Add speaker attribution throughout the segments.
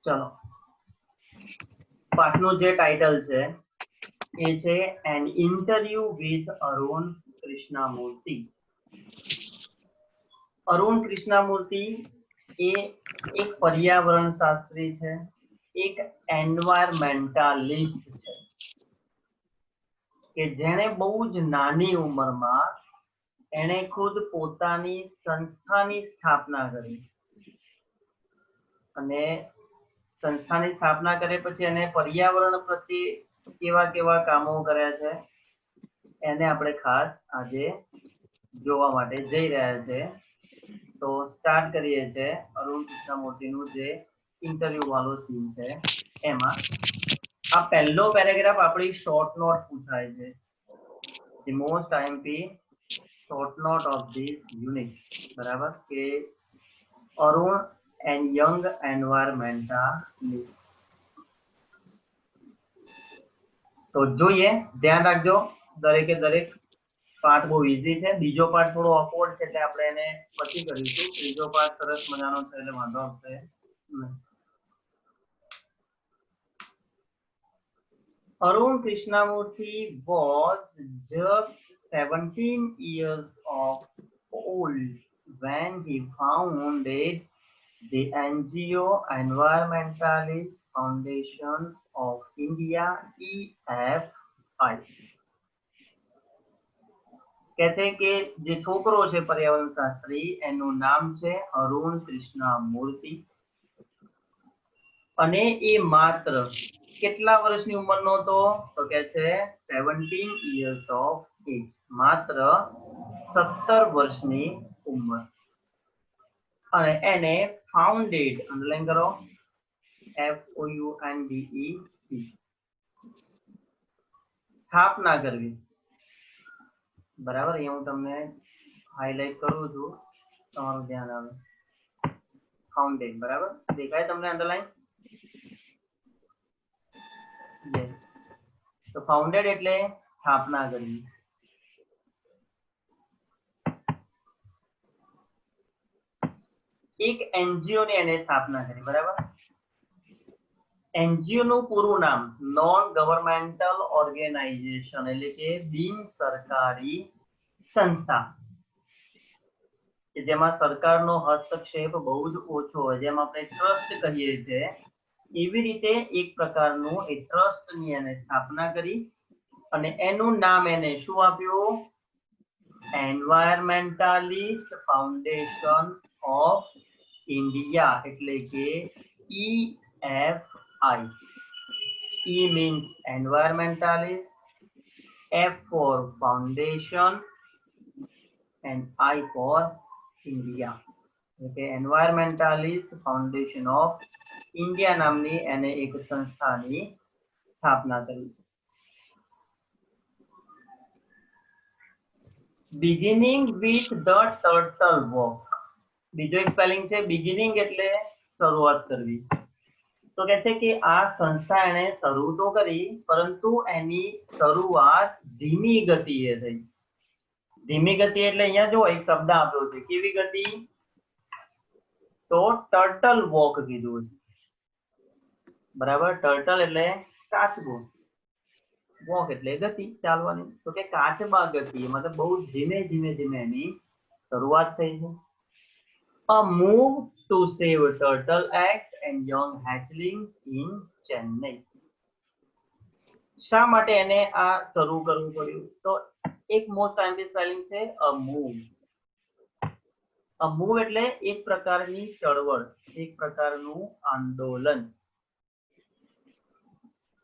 Speaker 1: ચલો, પાઠનું જે ટાઇટલ છે એ છે an interview with Arun Krishnamurthy. Arun Krishnamurthy એ એક પર્યાવરણ શાસ્ત્રી છે, એક એન્વાયરમેન્ટાલિસ્ટ છે કે જેણે બહુ જ નાની ઉંમરમાં એણે ખુદ પોતાની સંસ્થાની સ્થાપના કરી અને સંસ્થાની સ્થાપના કરે પછી એને પર્યાવરણ પ્રત્યે કેવા કેવા કામો કર્યા છે એને આપણે ખાસ આજે જોવા માટે જઈ રહ્યા છે. તો સ્ટાર્ટ કરીએ છે અરુણ કૃષ્ણમૂર્તિનું જે ઇન્ટરવ્યુ વાળો સીન છે એમાં. આ પહેલો પેરેગ્રાફ આપણી શોર્ટ નોટ પૂછાય છે, the most IMP short note of this unit. બરાબર, કે અરુણ એન્ડ યંગ એન્વાયરમેન્ટાલિસ્ટ. તો જોઈએ, ધ્યાન રાખજો, દરેકે દરેક પાર્ટ બહુ ઈઝી છે. બીજો પાર્ટ થોડો ઓકવર્ડ છે એટલે આપણે એને પછી કરીશું. ત્રીજો પાર્ટ સરસ મજાનો છે એટલે વાંધો આવશે નહીં. Arun Krishnamurthy was just 17 years of old when he founded the NGO Environmentalist Foundation of India, EFI. કહે છે કે જે છોકરો છે પર્યાવરણ શાસ્ત્રી એનું નામ છે અરુણ કૃષ્ણમૂર્તિ અને એ માત્ર કેટલા વર્ષની ઉંમરનો હતો? તો કે છે 17 years of age, માત્ર 17 વર્ષની ઉંમર. અને એને ફાઉન્ડેડ, અંડરલાઈન કરો, FOUNDED, સ્થાપના કરવી. બરાબર, અહીંયા હું તમને હાઈલાઈટ કરું છું, તમારું ધ્યાન આવે. ફાઉન્ડેડ, બરાબર દેખાય તમને અંડરલાઈન? તો ફાઉન્ડેડ એટલે સ્થાપના કરવી. એક એનજીઓ ની એને સ્થાપના કરી. બરાબર, એનજીઓ નું પૂરું નામ નોન ગવર્મેન્ટલ ઓર્ગેનાઇઝેશન, એટલે કે બિન સરકારી સંસ્થા કે જેમાં સરકારનો હસ્તક્ષેપ બહુ જ ઓછો હોય, જેમ આપણે ટ્રસ્ટ કહીએ છીએ એવી રીતે એક પ્રકારનું એ ટ્રસ્ટની એને સ્થાપના કરી અને એનું નામ એને શું આપ્યું? એન્વાયરમેન્ટાલિસ્ટ ફાઉન્ડેશન ઓફ ઇન્ડિયા, એટલે કે EFI. E means environmentalist, F for foundation and I for India. એટલે એન્વાયરમેન્ટાલિસ્ટ ફાઉન્ડેશન ઓફ ઇન્ડિયા નામની એને એક સંસ્થાની સ્થાપના કરી. Beginning with the turtle walk. બીજો એક સ્પેલિંગ છે બિગિનિંગ એટલે શરૂઆત કરવી. તો કહે છે કે આ સંસ્થા એને શરૂ તો કરી પરંતુ એની શરૂઆત ધીમી ગતિએ થઈ. ધીમી ગતિ એટલે અહીંયા જો એક શબ્દ આપ્યો છે, કેવી ગતિ? તો ટર્ટલ વોક કીધું છે. બરાબર, ટર્ટલ એટલે કાચબો, વોક એટલે ગતિ, ચાલવાની. તો કે કાચબા ગતિ, મતલબ બહુ ધીમે ધીમે ધીમે એની શરૂઆત થઈ છે. A move to save turtle eggs and young hatchlings in Chennai. શા માટે એને આ શરૂ કરવું પડ્યું? તો એક મોસ્ટ આઈએમપી સ્પેલિંગ છે a move. a move એટલે એક પ્રકારની ચળવળ, એક પ્રકારનું આંદોલન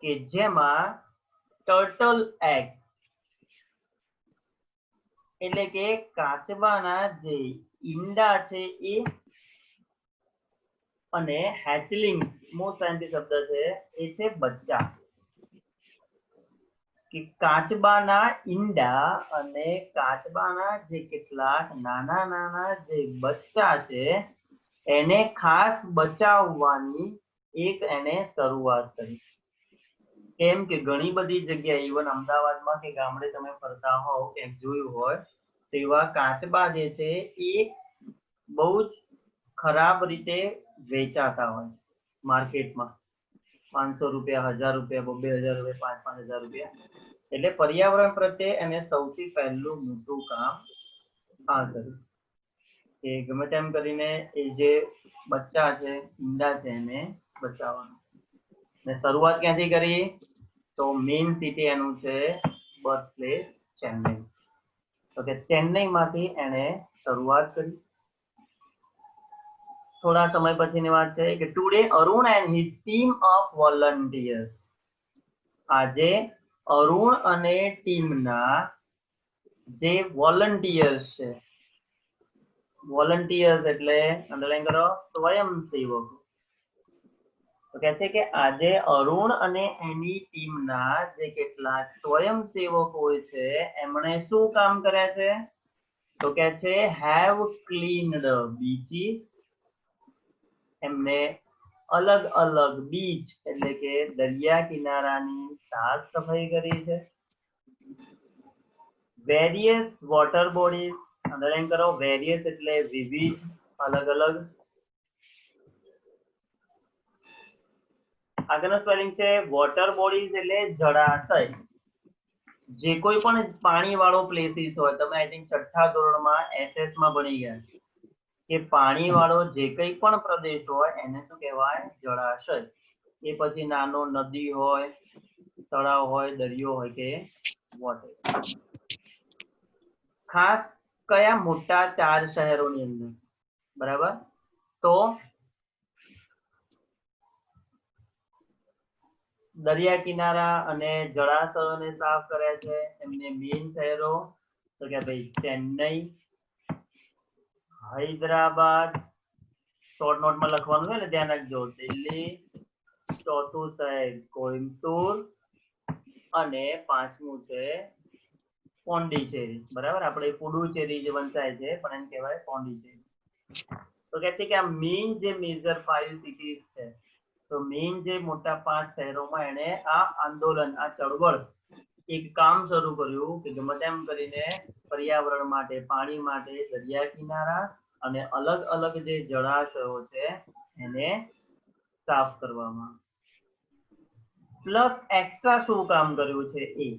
Speaker 1: કે જેમાં ટર્ટલ એગ્સ એટલે કે કાચબાના જે ઈંડા છે એ અને હેચલિંગ, મોસ્ટ આઈએમપી શબ્દ છે એ છે બચ્ચા. કે કાચબાના ઈંડા અને કાચબાના જે કેટલાક નાના નાના જે બચ્ચા છે એને ખાસ બચાવવાની એક એને શરૂઆત કરી. કેમ કે ઘણી બધી જગ્યાએ ઇવન અમદાવાદમાં કે ગામડે તમે ફરતા હોવ ક્યાંક જોયું હોય તો એવા કાચબા જે છે એ બહુ જ ખરાબ રીતે વેચાતા હોય. मार्केट में 500 रुपया, 1000 रुपया, 2000 रुपया, 5000 रुपया। એટલે પર્યાવરણ પ્રત્યે એને સૌથી પહેલું મોટું કામ આ કર્યું કે ગમે તેમ કરીને એ જે બચ્ચા છે, ઈંડા છે, એને બચાવવાનું. ને શરૂઆત ક્યાંથી કરી? તો મેઇન સિટી એનું છે બર્થ પ્લેસ ચેન્નઈ. તો કે ચેન્નઈમાંથી એને શરૂઆત કરી. થોડા સમય પછીની વાત છે કે today Arun and his team of volunteers. આજે અરુણ અને ટીમના જે વોલન્ટિયર્સ છે, વોલન્ટિયર્સ એટલે અંડરલાઈન કરો સ્વયંસેવકો. તો કહે છે કે આજે અરુણ અને એની ટીમના જે કેટલાક સ્વયંસેવકો છે એમણે શું કામ કર્યા છે? તો કે છે હેવ ક્લીન્ડ બીચીસ. એમને અલગ અલગ બીચ એટલે કે દરિયા કિનારાની સાફ સફાઈ કરી છે. વેરિયસ વોટર બોડીઝ, અંડરલાઈન કરો વેરિયસ એટલે વિવિધ, અલગ અલગ. આગળનો સ્પેલિંગ છે વોટર બોડીઝ એટલે જળાશય. જે કોઈ પણ પાણી વાળો પ્લેસીસ હોય, તમે આઈ થિંક છઠ્ઠા ધોરણમાં SS માં ભણી ગયા કે પાણી વાળો જે કંઈ પણ પ્રદેશ હોય એને શું કહેવાય? જળાશય. એ પછી નાનો નદી હોય, તળાવ હોય, દરિયો હોય કે વોટર. ખાસ કયા મોટા 4 શહેરોની અંદર? બરાબર. તો દરિયા કિનારા અને જળાશયોને સાફ કર્યા છે. એમને મેઇન શહેરો તો કે ભાઈ ચેન્નઈ, હૈદરાબાદ, શોર્ટ નોટમાં લખવાનું છે ને ધ્યાન રાખજો, દિલ્હી, ચોથું શહેર કોઇમ્બતુર અને પાંચમું છે પોંડિચેરી. બરાબર. આપણે પુડુચેરી જે વંચાય છે પણ એને કહેવાય પોંડિચેરી. તો કે છે કે આ મેઇન જે મેજર 5 સિટીઝ છે, તો મેઇન જે મોટા 5 શહેરોમાં એને આ આંદોલન, આ ચળવળ, એક કામ શરૂ કર્યું કે ગમે તેમ કરીને પર્યાવરણ માટે, પાણી માટે દરિયા કિનારા અને અલગ અલગ જે જળાશયો છે એને સાફ કરવામાં. પ્લસ એક્સ્ટ્રા શું કામ કર્યું છે એ?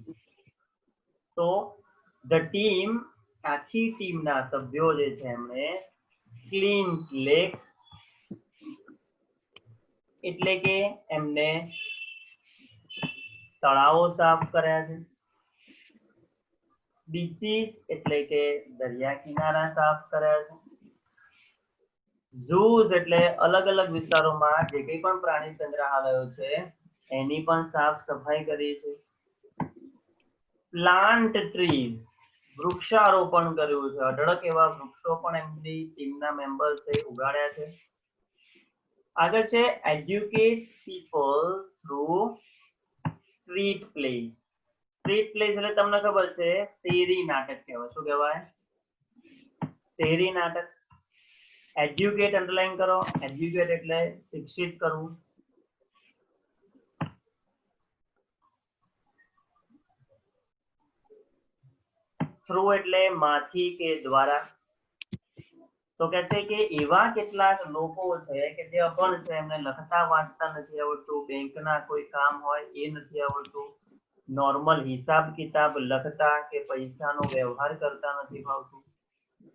Speaker 1: તો ધ ટીમ, આખી ટીમના સભ્યો જે છે એમણે ક્લીન લેક્સ એટલે કે એમને તળાવો સાફ કર્યા છે. બીચીસ એટલે કે દરિયા કિનારા સાફ કર્યા છે. ઝૂઝ એટલે અલગ અલગ વિસ્તારોમાં જે કંઈ પણ પ્રાણી સંગ્રહાલયો છે એની પણ સાફ સફાઈ કરી છે. પ્લાન્ટ ટ્રીઝ, વૃક્ષારોપણ કર્યું છે. અઢળક એવા વૃક્ષો પણ એમની ટીમના મેમ્બર્સે ઉગાડ્યા છે. આગળ છે educate people through street place. Street place એટલે તમને ખબર છે શેરી નાટક કહેવાય. શું કહેવાય? શેરી નાટક. એજ્યુકેટ અંડરલાઈન કરો. એજ્યુકેટ એટલે શિક્ષિત કરવું. થ્રુ એટલે માંથી કે દ્વારા. તો કે છે કે એવા કેટલાક લોકો છે કે જે અભણ છે, એમને લખતા વાંચતા નથી આવડતું, બેંકના કોઈ કામ હોય એ નથી આવડતું, નોર્મલ હિસાબ કિતાબ લખતા કે પૈસાનો વ્યવહાર કરતા નથી આવડતું,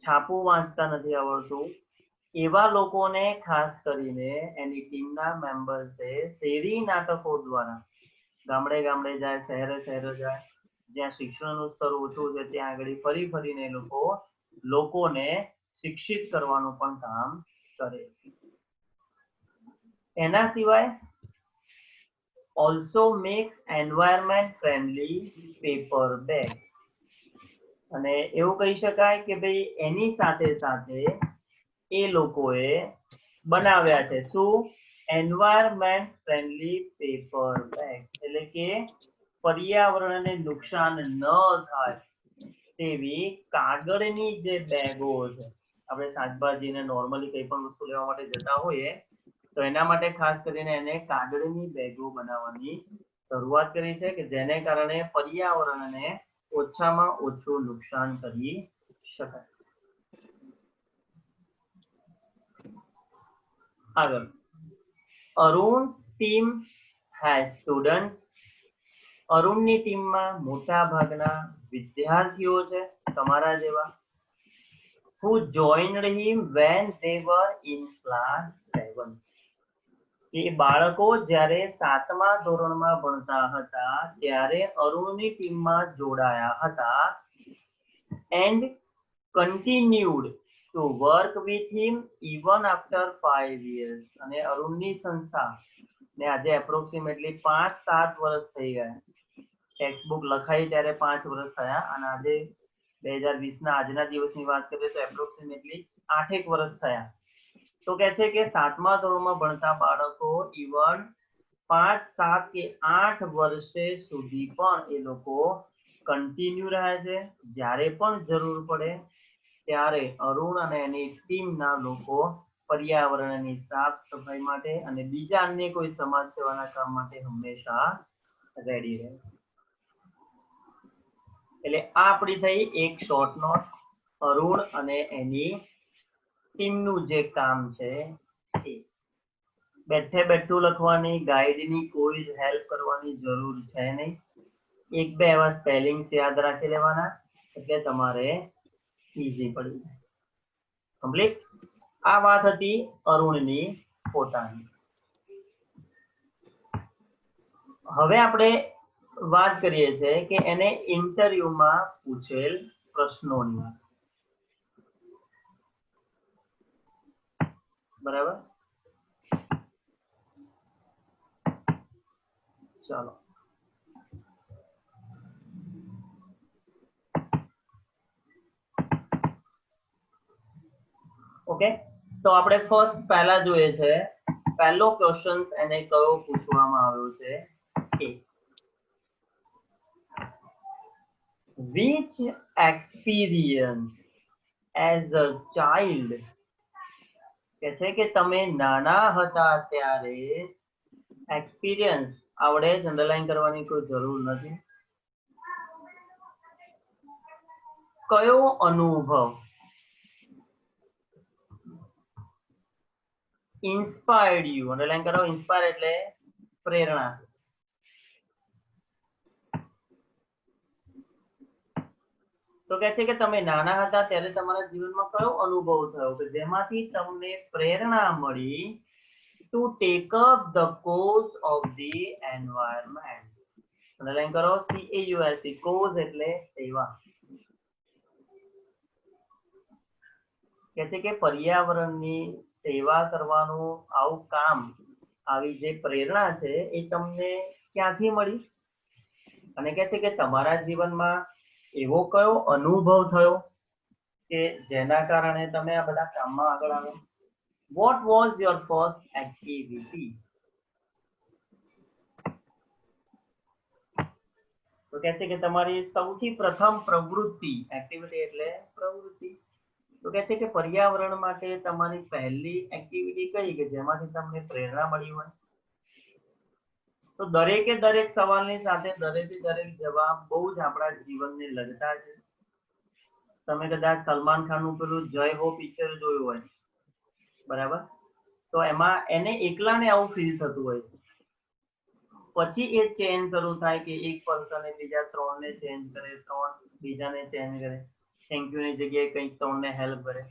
Speaker 1: છાપું વાંચતા નથી આવડતું. એવા લોકોને ખાસ કરીને એની ટીમના મેમ્બર્સે શેરી નાટકો દ્વારા ગામડે ગામડે જાય, શહેરે શહેરે જાય, જ્યાં શિક્ષણનું સ્તર ઓછું છે ત્યાં આગળ ફરી ફરીને એ લોકોને શિક્ષિત કરવાનું પણ કામ કરે. એના સિવાય also makes environment friendly paper bag. અને એવું કહી શકાય કે ભાઈ એની સાથે સાથે એ લોકોએ બનાવ્યા છે શું? Environment friendly paper bag. એટલે કે પર્યાવરણને નુકસાન ન થાય તેવી કાગળની જે બેગો છે, આપણે શાકભાજીને નોર્મલી કંઈ પણ વસ્તુ લેવા માટે જતા હોઈએ તો એના માટે ખાસ કરીને એને કાગળની બેગો બનાવવાની શરૂઆત કરી છે કે જેને કારણે પર્યાવરણને ઓછામાં ઓછું નુકસાન કરી શકાય. આગળ અરુણ ટીમ હેઝ સ્ટુડન્ટ્સ. અરુણની ટીમમાં મોટા ભાગના વિદ્યાર્થીઓ છે તમારા જેવા. who joined him when they were in class 7. એ બાળકો જ્યારે 7મા ધોરણમાં ભણતા હતા ત્યારે અરુણની ટીમમાં જોડાયા હતા and continued to work with him even after 5 years. અને અરુણની સંસ્થા ને આજે એપ્રોક્સિમેટલી 5-7 વર્ષ થઈ ગયા. ટેક્સ્ટબુક લખાઈ ત્યારે 5 વર્ષ થયા અને આજે 2020 ના આજના દિવસની વાત કરીએ તો એપ્રોક્સિમેટલી 8 વર્ષ થયા. તો કહે છે કે 7મા ધોરણમાં ભણતા બાળકો ઇવન 5, 7 કે 8 વર્ષે સુધી પણ એ લોકો કન્ટિન્યુ રહે છે. જ્યારે પણ જરૂર પડે ત્યારે અરુણ અને એની ટીમના લોકો પર્યાવરણની સાફ સફાઈ માટે અને બીજા અન્ય કોઈ સમાજ સેવાના કામ માટે હંમેશા રેડી રહે. એટલે આ આપણી થઈ એક શોર્ટ નોટ અરુણ અને એની ટીમનું જે કામ છે એ. બેઠે બેઠું લખવાની, ગાઈડની કોઈ જ હેલ્પ કરવાની જરૂર છે નહીં. 1-2 એવા સ્પેલિંગ્સ યાદ રાખી લેવાના એટલે તમારે ઈઝી પડી જાય. કમ્પ્લીટ. આ વાત હતી અરુણની પોતાની. હવે આપણે વાત કરીએ છીએ કે એને ઇન્ટરવ્યુમાં પૂછેલ પ્રશ્નોની. બરાબર, ચાલો. ઓકે, તો આપણે ફર્સ્ટ પહેલા જોઈએ છે. પહેલો ક્વેશ્ચન એને કયો પૂછવામાં આવ્યો છે કે which experience as a child, કે છે કે તમે નાના હતા ત્યારે એક્સપિરિયન્સ આવડે જ, અંડરલાઈન કરવાની કોઈ જરૂર નથી. કયો અનુભવ ઇન્સ્પાયર્ડ યુ, અંડરલાઈન કરો. ઇન્સ્પાયર એટલે પ્રેરણા. તો કહે છે કે તમે નાના હતા ત્યારે તમારા જીવનમાં કયો અનુભવ થયો કે જેમાંથી તમને પ્રેરણા મળી to take up the cause of the environment. Underline કરો. CAUS, કોઝ એટલે સેવા. કહે છે કે પર્યાવરણની સેવા કરવાનું આવું કામ, આવી જે પ્રેરણા છે એ તમને ક્યાંથી મળી? અને કહે છે કે તમારા જીવનમાં એવો કયો અનુભવ થયો કે જેના કારણે તમે આ બધા કામમાં આગળ આવ્યા? What was your first activity? તો કહે છે કે તમારી સૌથી પ્રથમ પ્રવૃત્તિ, એક્ટિવિટી એટલે પ્રવૃત્તિ. તો કહે છે કે પર્યાવરણ માટે તમારી પહેલી એક્ટિવિટી કઈ કે જેમાંથી તમને પ્રેરણા મળી હોય? તો દરેકે દરેક સવાલની સાથે દરેકે દરેક જવાબ બહુ જ આપણા જીવનને લગતા છે. તમે કદાચ સલમાન ખાનનું પેલું જય હો પિક્ચર જોયું હોય, બરાબર? તો એમાં એને એકલાને આવું ફીલ થતું હોય છે. પછી એ ચેન્જ શરૂ થાય કે એક પર્સન બીજા 3ને ચેન્જ કરે, 3 બીજાને ચેન્જ કરે, થેન્ક યુ ની જગ્યાએ કંઈક 3ને હેલ્પ કરે.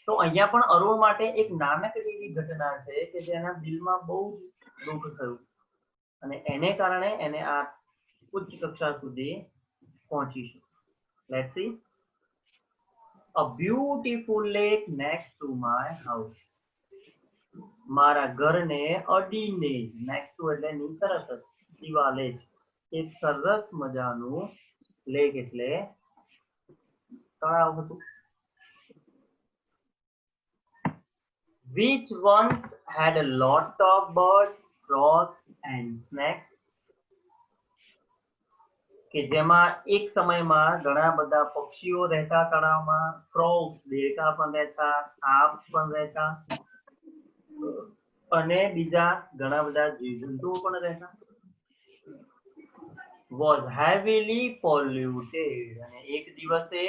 Speaker 1: તો અહીંયા પણ અરુણ માટે એક નાનકડી એવી ઘટના છે કે જેના દિલમાં બહુ દુઃખ થયું અને એને કારણે એને આ ઉચ્ચ કક્ષા સુધી પહોંચીશું. Let's see. A beautiful lake next to my house. મારા ઘરને અડીને, નેક્સ્ટ ટુ એટલે ની તરત જ, દિવાલે જ એક સરસ મજાનું લેક એટલે તળાવ હતું. Which once had a lot of birds, frogs and snakes. કે જેમાં એક સમયમાં ઘણા બધા પક્ષીઓ રહેતા તળાવમાં, ફ્રોગ્સ દેડકા પણ રહેતા, સાપ પણ રહેતા અને બીજા ઘણા બધા જીવજંતુઓ પણ રહેતા. Was heavily polluted, અને એક દિવસે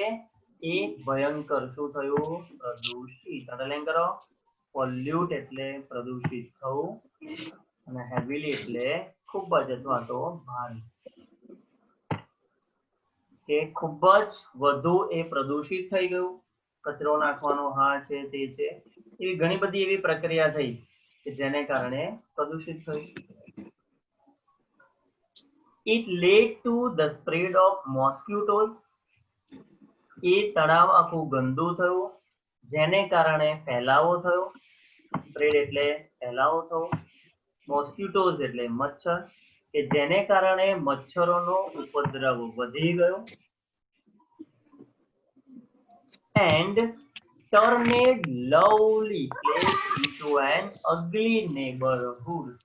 Speaker 1: એ ભયંકર શું થયું? પ્રદૂષિત. અંડરલાઈન કરો. પોલ્યુટ એટલે પ્રદૂષિત થવું, અને હેવીલી એટલે ખૂબ જ અથવા તો ભારે, કે ખૂબ જ વધુ એ પ્રદૂષિત થઈ ગયું, કચરો નાખવાનો હા છે તે છે, એવી ઘણી બધી એવી પ્રક્રિયા થઈ કે જેને કારણે પ્રદૂષિત થયું. It led to the spread of mosquitoes. એ તળાવ આખું ગંદુ થયું, જેને કારણે ફેલાવો થયો. સ્પ્રેડ એટલે ફેલાવો થયો, મોસ્કિટોઝ એટલે મચ્છર, કે જેને કારણે મચ્છરોનો ઉપદ્રવ વધી ગયો. And turned lovely place into an ugly neighborhood.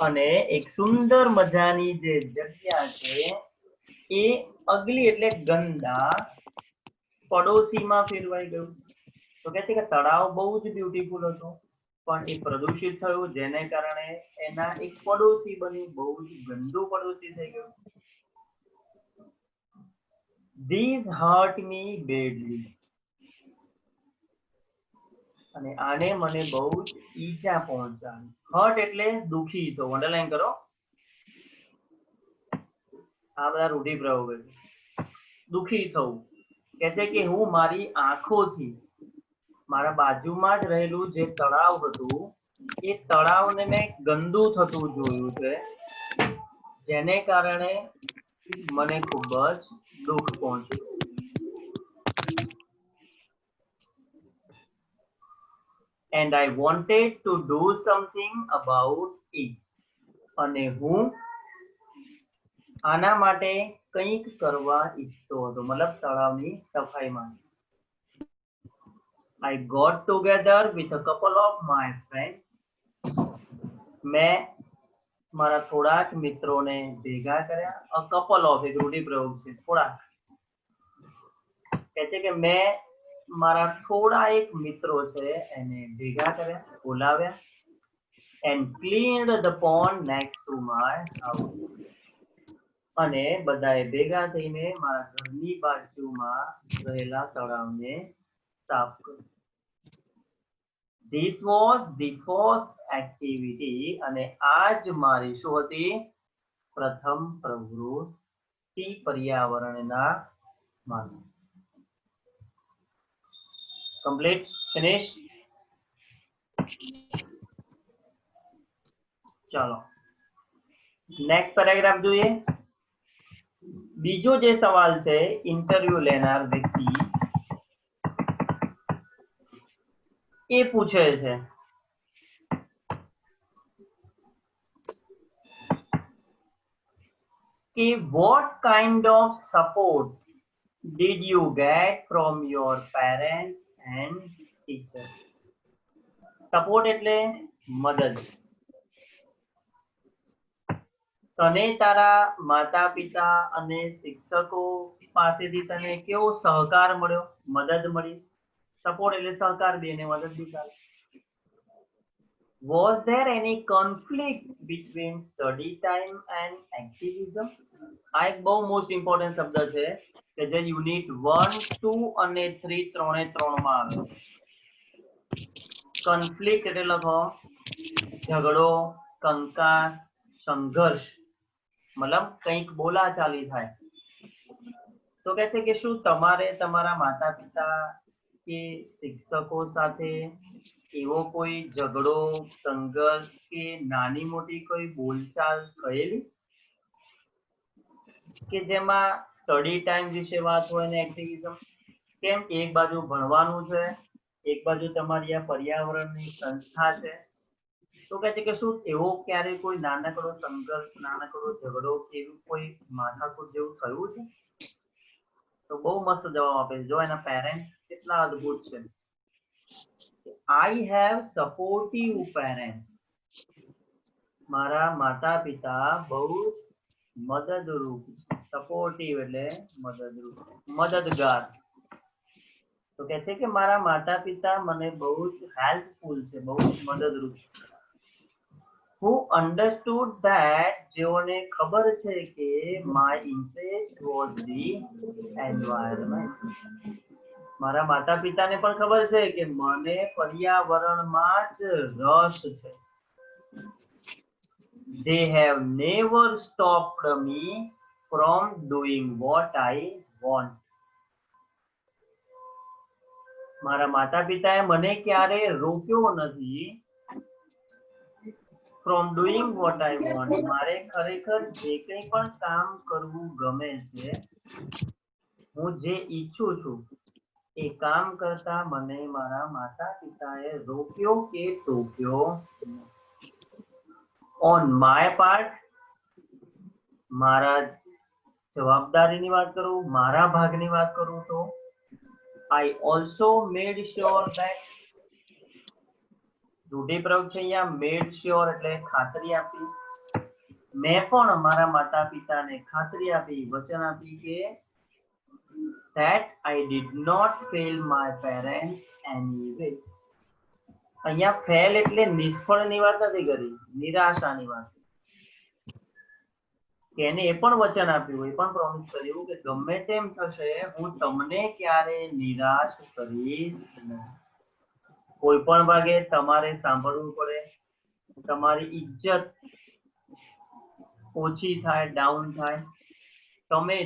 Speaker 1: અને એક સુંદર મજાની જે જગ્યા છે એ અગલી એટલે ગંદા પડોશીમાં ફેરવાઈ ગયું. તો કહે છે કે તળાવ બહુ જ બ્યુટીફુલ હતું, પણ એ પ્રદૂષિત થયું, જેને કારણે એના એક પડોશી બની બહુ જ ગંદુ પડોશી થઈ ગયું. These hurt me badly. અને આને મને બહુ જ ઈજા પહોંચાડી. હર્ટ એટલે દુખી થવું, અંડરલાઈન કરો. આ બધા રૂઢિપ્રયોગો છે. દુખી થવું કે છે કે હું મારી આંખોથી મારા બાજુમાં જ રહેલું જે તળાવ હતું એ તળાવને મેં ગંદુ થતું જોયું છે, જેને કારણે મને ખૂબ જ દુઃખ પહોંચ્યું. And I wanted to do something about it. અને હું આના માટે કંઈક કરવા ઈચ્છતો હતો, મતલબ તળાવની સફાઈ માટે. I got together with a couple of my friends. મેં મારા થોડાક મિત્રોને ભેગા કર્યા. A couple of એક રૂઢિપ્રયોગ છે, થોડાક. કહે છે કે મેં મારા થોડા એક મિત્રો છે એને ભેગા કર્યા, બોલાવ્યા. And cleaned the pond next to my house. અને બધાએ ભેગા થઈને મારા ઘરની બાજુમાં રહેલા તળાવને સાફ કર્યું. This was the first activity. અને આ જ મારી શું હતી? પ્રથમ પ્રવૃત્તિ પર્યાવરણના માટે. Complete, finish. ચાલો નેક્સ્ટ પેરેગ્રાફ જોઈએ. બીજો જે સવાલ છે, ઇન્ટરવ્યુ લેનાર વ્યક્તિ એ પૂછે છે કે what kind of support did you get from your parents and teachers? Support એટલે મદદ. તને તારા માતા પિતા અને શિક્ષકો પાસેથી તને કેવો સહકાર મળ્યો, મદદ મળી. સપોર્ટ એટલે સહકાર બી અને મદદ બી ચાલે. Was there any conflict between study time and activism? આ એક બહુ મોસ્ટ ઇમ્પોર્ટન્ટ શબ્દ છે કે જે યુનિટ 1, 2 અને 3 ત્રણે ત્રણમાં આવે. કન્ફ્લિક્ટ એટલે લખો ઝઘડો, કંકાસ, સંઘર્ષ, મતલબ કંઈક બોલાચાલી થાય. તો કહે છે કે શું તમારે તમારા માતા પિતા કે શિક્ષકો સાથે એવો કોઈ ઝઘડો, સંઘર્ષ કે નાની મોટી કોઈ બોલચાલ થયેલી કે જેમાં સ્ટડી ટાઈમ વિશે વાત હોય ને એક્ટિવિઝમ? કેમ એક બાજુ ભણવાનું છે, એક બાજુ તમારી આ પર્યાવરણની સંસ્થા છે. તો કહે છે કે શું એવો ક્યારે કોઈ નાનકડો સંઘર્ષ, નાનકડો ઝઘડો કે એવું કોઈ માથાકૂટ જેવું થયું છે? તો બહુ મસ્ત જવાબ આપે છે. જો એના પેરેન્ટ્સ કેટલા અદ્ભુત છે. I have supportive parents. મારા માતા પિતા બહુ મદદરૂપ. સપોર્ટિવ એટલે મદદરૂપ, મદદગાર. તો કહે છે કે મારા માતા પિતા મને બહુ જ હેલ્પફુલ છે, બહુ જ મદદરૂપ. Who understood that, જેઓને ખબર છે કે my interest was the environment. મારા માતા પિતાને પણ ખબર છે કે મને પર્યાવરણમાં જ રસ છે. They have never stopped me from doing what I want. મારા માતા પિતાએ મને ક્યારે રોક્યો નથી from doing what I want. મારે ખરેખર જે કંઈ પણ કામ કરવું ગમે છે, હું જે ઈચ્છું છું એ કામ કરતા મને મારા માતા પિતાએ રોક્યો કે ટોક્યો. On my part, મારા જવાબદારીની વાત કરું, મારા ભાગની વાત કરું તો I also made sure that રૂઢિપ્રયોગ છે અહીંયા made sure એટલે ખાતરી આપી. મેં પણ મારા માતા પિતાને ખાતરી આપી, વચન આપી કે that I did not fail my parents anyway. અહીંયા fail એટલે નિષ્ફળની વાત નથી કરી, નિરાશાની વાત. કે એને એ પણ વચન આપ્યું, એ પણ પ્રોમિસ કર્યું કે ગમે તેમ થશે હું તમને ક્યારે નિરાશ કરીશ નહીં. કોઈ પણ ભાગે તમારે સાંભળવું પડે, તમારી ઇજ્જત ઓછી થાય, ડાઉન થાય, તમે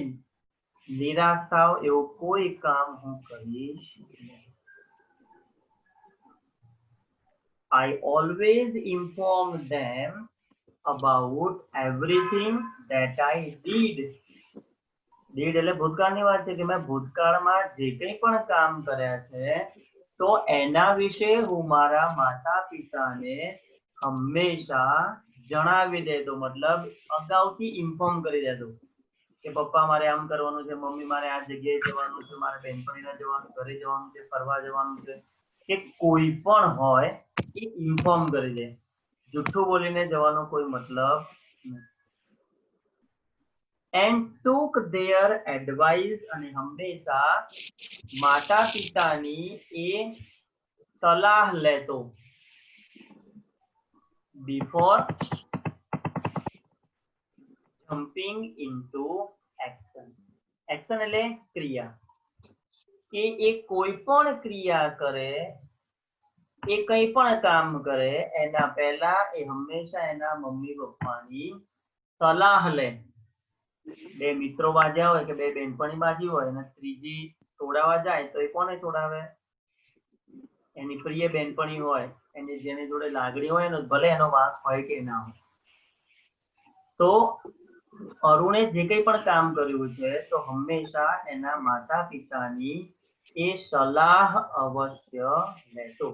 Speaker 1: નિરાશ થાવ એવું કોઈ કામ હું કરીશ નહીં. I always inform them about everything that I did. Did એટલે ભૂતકાળની વાત છે કે મેં ભૂતકાળમાં જે કંઈ પણ કામ કર્યા છે તો એના વિશે હું મારા માતા પિતાને હંમેશા જણાવી દેતો. મતલબ અગાઉથી ઇન્ફોર્મ કરી દેતો કે પપ્પા મારે આમ કરવાનું છે, મમ્મી મારે આ જગ્યાએ જવાનું છે, મારે બહેનપણીને જવાનું, ઘરે જવાનું છે, ફરવા જવાનું છે, કે કોઈ પણ હોય એ ઇન્ફોર્મ કરી દે. જુઠ્ઠું બોલીને જવાનો કોઈ મતલબ નથી. And took their advice અને હંમેશા માતા પિતાની એ સલાહ લેતો before jumping into action. Action એટલે ક્રિયા. કે એ કોઈ પણ ક્રિયા કરે, એ કંઈ પણ કામ કરે એના પહેલા એ હંમેશા એના મમ્મી પપ્પાની સલાહ લે. બે મિત્રો બાજ્યા હોય કે બે બેનપણી બાજી હોય અને ત્રીજી છોડાવા જાય તો એ કોને છોડાવે? એની પ્રિય બેનપણી હોય, એની જેની જોડે લાગણી હોય ને, ભલે એનો વાંક હોય કે ના હોય. તો અરુણે જે કંઈ પણ કામ કર્યું છે તો હંમેશા એના માતા પિતાની એ સલાહ અવશ્ય લેતો.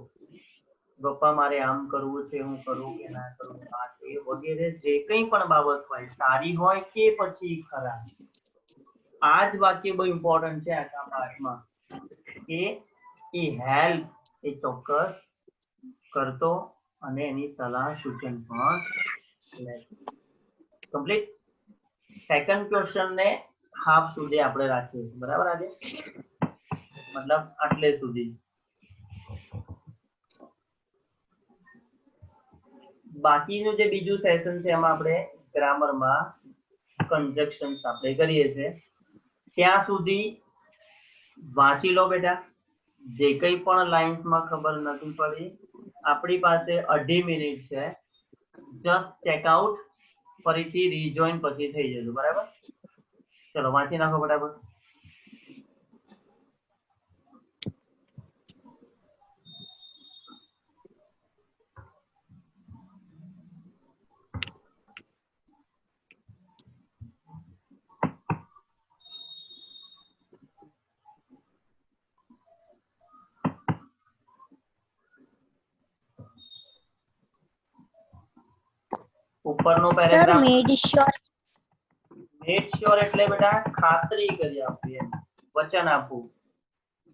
Speaker 1: પપ્પા મારે આમ કરવું છે, હું કરું કે ના કરું, આ તે વગેરે જે કંઈ પણ બાબત હોય, સારી હોય કે પછી ખરાબ. આ જ વાક્ય બહુ ઇમ્પોર્ટન્ટ છે આખા પાઠમાં કે એ હેલ્પ એ ચોક્કસ કરતો અને એની સલાહ સૂચન પણ લેતો. કમ્પ્લીટ. સેકન્ડ ક્વેશ્ચન ને હાફ સુધી આપણે રાખીએ છીએ, બરાબર? આજે મતલબ આટલે સુધી. બાકીનું જે બીજું સેશન છે એમાં આપણે ગ્રામરમાં કન્જક્શન્સ આપણે કરીએ છીએ. ત્યાં સુધી વાંચી લો બેટા. જે કંઈ પણ લાઇન્સમાં ખબર નથી પડી, આપણી પાસે 2.5 મિનિટ છે. જસ્ટ ચેકઆઉટ, ફરીથી રીજોઈન પછી થઈ જજો, બરાબર? ચલો વાંચી નાખો ફટાફટ. ઉપરનો પેરેગ્રાફ. મેડ શ્યોર એટલે બેટા ખાતરી કરી આપવી, એમ વચન આપવું.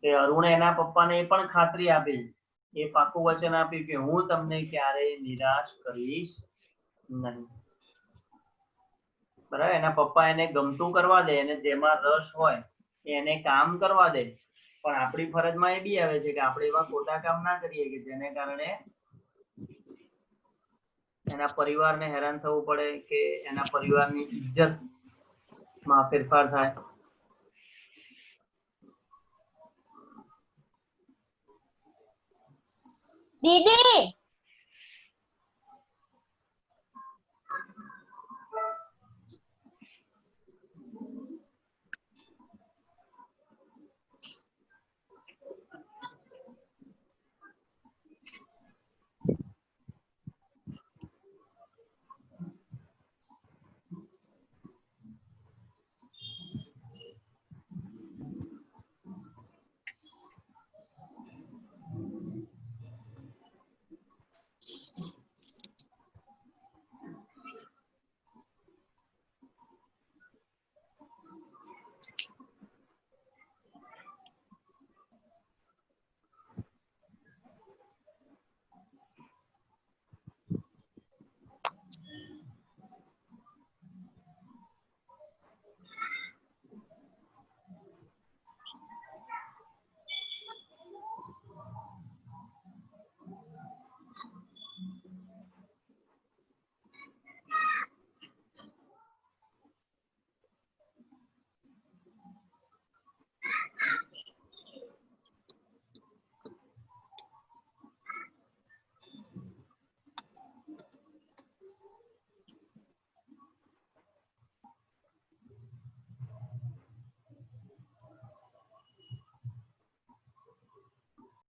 Speaker 1: કે અરુણે એના પપ્પાને એ પણ ખાતરી આપી, એ પાકું વચન આપ્યું કે હું તમને ક્યારેય નિરાશ કરીશ નહીં. બરાબર? એના પપ્પા એને ગમતું કરવા દે, એને જેમાં રસ હોય એને કામ કરવા દે, પણ આપણી ફરજમાં એ બી આવે છે કે આપણે એવા ખોટા કામ ના કરીએ કે જેને કારણે એના પરિવારને હેરાન થવું પડે કે એના પરિવારની ઇજ્જતમાં ફેરફાર થાય.
Speaker 2: दीदी